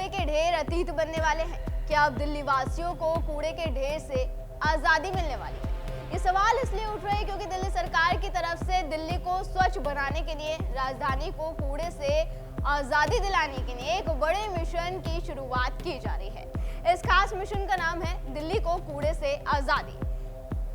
कूड़े के ढेर अतीत बनने वाले हैं? क्या अब दिल्ली वासियों को कूड़े के ढेर से आजादी मिलने वाली है? ये सवाल इसलिए उठ रहे हैं क्योंकि दिल्ली सरकार की तरफ से दिल्ली को स्वच्छ बनाने के लिए, राजधानी को कूड़े से आजादी दिलाने के लिए एक बड़े मिशन की शुरुआत की जा रही है। इस खास मिशन का नाम है दिल्ली को कूड़े से आजादी।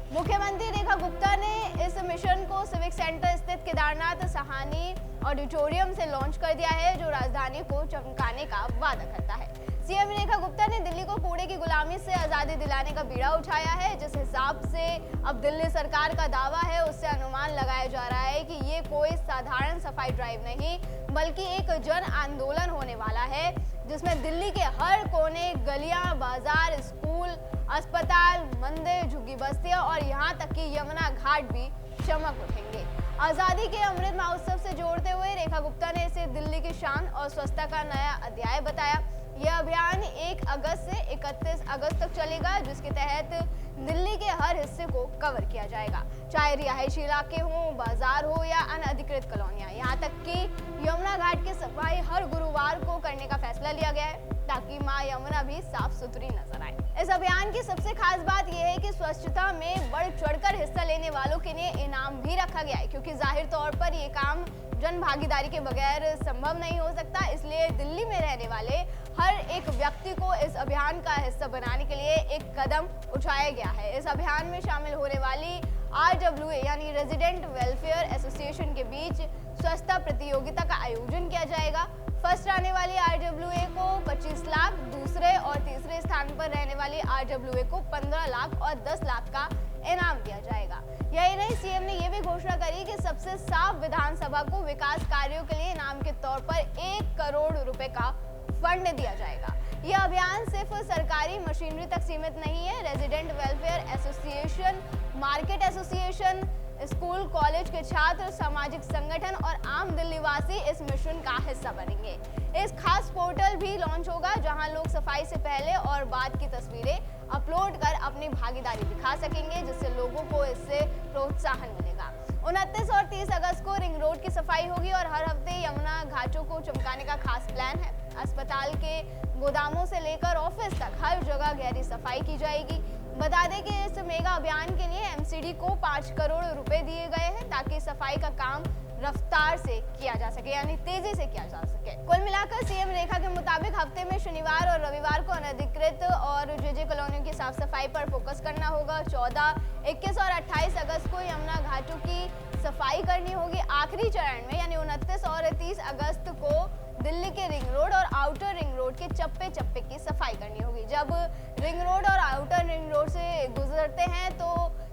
मुख्यमंत्री रेखा गुप्ता ने इस मिशन को सिविक सेंटर स्थित केदारनाथ सहानी ऑडिटोरियम से लॉन्च कर दिया है, जो राजधानी को चमकाने का वादा करता है। सीएम रेखा गुप्ता ने दिल्ली को कूड़े की गुलामी से आजादी दिलाने का बीड़ा उठाया है। जिस हिसाब से अब दिल्ली सरकार का दावा है, उससे अनुमान लगाया जा रहा है कि ये कोई साधारण सफाई ड्राइव नहीं, बल्कि एक जन आंदोलन होने वाला है, जिसमें दिल्ली के हर कोने, गलियां, बाजार, स्कूल, अस्पताल, मंदिर, झुग्गी बस्तियां और यहाँ तक कि यमुना घाट भी चमक उठेंगे। आजादी के अमृत महोत्सव से जोड़ते हुए रेखा गुप्ता ने इसे दिल्ली की शान और स्वच्छता का नया अध्याय बताया। यह अभियान 1 अगस्त से 31 अगस्त तक चलेगा, जिसके तहत दिल्ली के हर हिस्से को कवर किया जाएगा, चाहे रिहायशी इलाके हों, बाजार हो या अनधिकृत कॉलोनियां। यहाँ तक कि यमुना घाट की सफाई हर गुरुवार को करने का फैसला लिया गया है, ताकि मां यमुना भी साफ सुथरी नजर आए। इस अभियान की सबसे खास बात यह है कि स्वच्छता में बढ़ चढ़कर हिस्सा लेने वालों के लिए इनाम भी रखा गया है, क्योंकि जाहिर तौर पर ये काम जन भागीदारी के बगैर संभव नहीं हो सकता। इसलिए दिल्ली में रहने वाले हर एक व्यक्ति को इस अभियान का हिस्सा बनाने के लिए एक कदम उठाया गया है। इस अभियान में शामिल होने वाली RWA यानी रेजिडेंट वेलफेयर एसोसिएशन के बीच स्वच्छता प्रतियोगिता का आयोजन किया जाएगा। फर्स्ट आने वाली RWA को 25 लाख, दूसरे और तीसरे स्थान पर रहने वाली RWA को 15 लाख और 10 लाख का इनाम दिया जाएगा। यही नहीं, सीएम ने यह भी घोषणा करी कि सबसे साफ विधानसभा को विकास कार्यों के लिए इनाम के तौर पर 1 करोड़ रुपए का फंड दिया जाएगा। यह अभियान सिर्फ सरकारी मशीनरी तक सीमित नहीं है। Resident welfare association, market association, school college के छात्र, सामाजिक संगठन और आम दिल्ली वासी इस मिशन का हिस्सा बनेंगे। इस खास पोर्टल भी लॉन्च होगा, जहां लोग सफाई से पहले और बाद की तस्वीरें अपलोड कर अपनी भागीदारी दिखा सकेंगे, जिससे लोगों को इससे प्रोत्साहन मिलेगा। 29 और 30 अगस्त को रिंग रोड की सफाई होगी और हर हफ्ते यमुना घाटों को चमकाने का खास प्लान है। अस्पताल के गोदामों से लेकर ऑफिस तक हर जगह गहरी सफाई की जाएगी। बता दें कि इस मेगा अभियान के लिए MCD को 5 करोड़ रुपए दिए गए हैं, ताकि सफाई का काम रफ्तार से किया जा सके, यानी तेजी से किया जा सके। कुल मिलाकर सीएम रेखा के मुताबिक हफ्ते में शनिवार और रविवार को अनधिकृत और JJ कॉलोनियों की साफ सफाई पर फोकस करना होगा। 14, 21 और 28 अगस्त को यमुना घाटों की सफाई करनी होगी। आखिरी चरण में यानी 29 और 30 अगस्त को दिल्ली के रिंग रोड और आउटर रिंग रोड के चप्पे चप्पे की सफाई करनी होगी। जब रिंग रोड और आउटर रिंग रोड से गुजरते हैं तो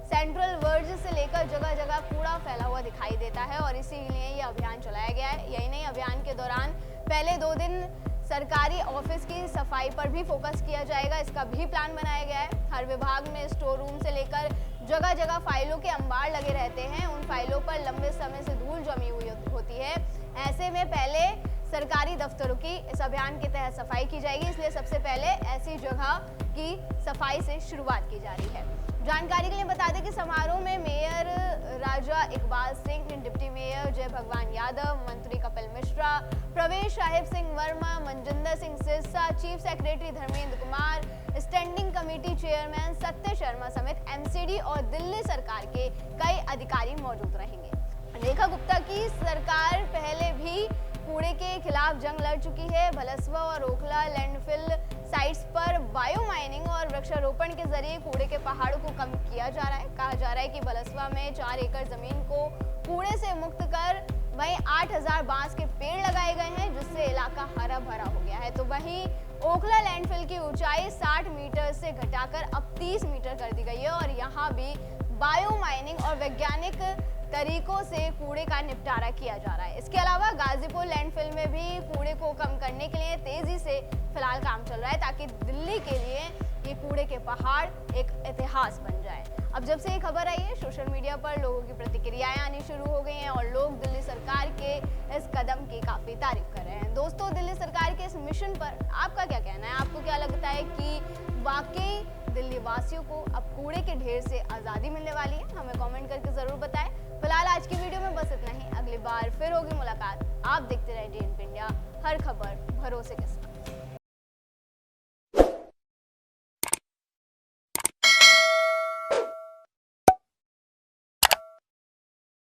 सेंट्रल वर्ज से लेकर जगह जगह कूड़ा फैला हुआ दिखाई देता है और इसीलिए ये अभियान चलाया गया है। यही नहीं, अभियान के दौरान पहले 2 दिन सरकारी ऑफिस की सफाई पर भी फोकस किया जाएगा। इसका भी प्लान बनाया गया है। हर विभाग में स्टोर रूम से लेकर जगह जगह फाइलों के अंबार लगे रहते हैं। उन फाइलों पर लंबे समय से धूल जमी हुई होती है। ऐसे में पहले सरकारी दफ्तरों की इस अभियान के तहत सफाई की जाएगी, इसलिए सबसे पहले ऐसी जगह की सफाई से शुरुआत की जा रही है। जानकारी के लिए बता दें कि समारोह में मेयर राजा इकबाल सिंह, डिप्टी मेयर जय भगवान यादव, मंत्री कपिल मिश्रा, प्रवेश Sahib Singh Verma, Manjinder Singh Sirsa, chief secretary Dharmendra Kumar, standing committee chairman सत्य शर्मा समेत MCD और दिल्ली सरकार के कई अधिकारी मौजूद रहेंगे। रेखा गुप्ता की सरकार पहले भी कूड़े के खिलाफ जंग लड़ चुकी है। भलसवा और ओखला लैंडफिल साइट्स पर बायो माइनिंग और वृक्षारोपण के जरिए कूड़े के पहाड़ों को कम किया जा रहा है। कहा जा रहा है कि भलसवा में 4 एकड़ जमीन को कूड़े से मुक्त कर वहीं 8000 बांस के पेड़ लगाए गए हैं, जिससे इलाका हरा भरा हो गया है। तो वहीं ओखला लैंडफिल की ऊंचाई 60 मीटर से घटाकर अब 30 मीटर कर दी गई है और यहाँ भी बायो माइनिंग और वैज्ञानिक तरीकों से कूड़े का निपटारा किया जा रहा है। इसके अलावा गाजीपुर लैंडफिल में भी कूड़े को कम करने के लिए तेजी से फिलहाल काम चल रहा है, ताकि दिल्ली के लिए ये कूड़े के पहाड़ एक इतिहास बन जाए। अब जब से ये खबर आई है, सोशल मीडिया पर लोगों की प्रतिक्रियाएं आनी शुरू हो गई हैं और लोग दिल्ली सरकार के इस कदम की काफी तारीफ कर रहे हैं। दोस्तों, दिल्ली सरकार के इस मिशन पर आपका क्या कहना है? आपको क्या लगता है कि वाकई दिल्ली वासियों को अब कूड़े के ढेर से आज़ादी मिलने वाली है? हमें कमेंट करके ज़रूर बताएं। फिलहाल आज की वीडियो में बस इतना ही। अगली बार फिर होगी मुलाकात। आप देखते रहिए DNP इंडिया, हर खबर भरोसे के साथ।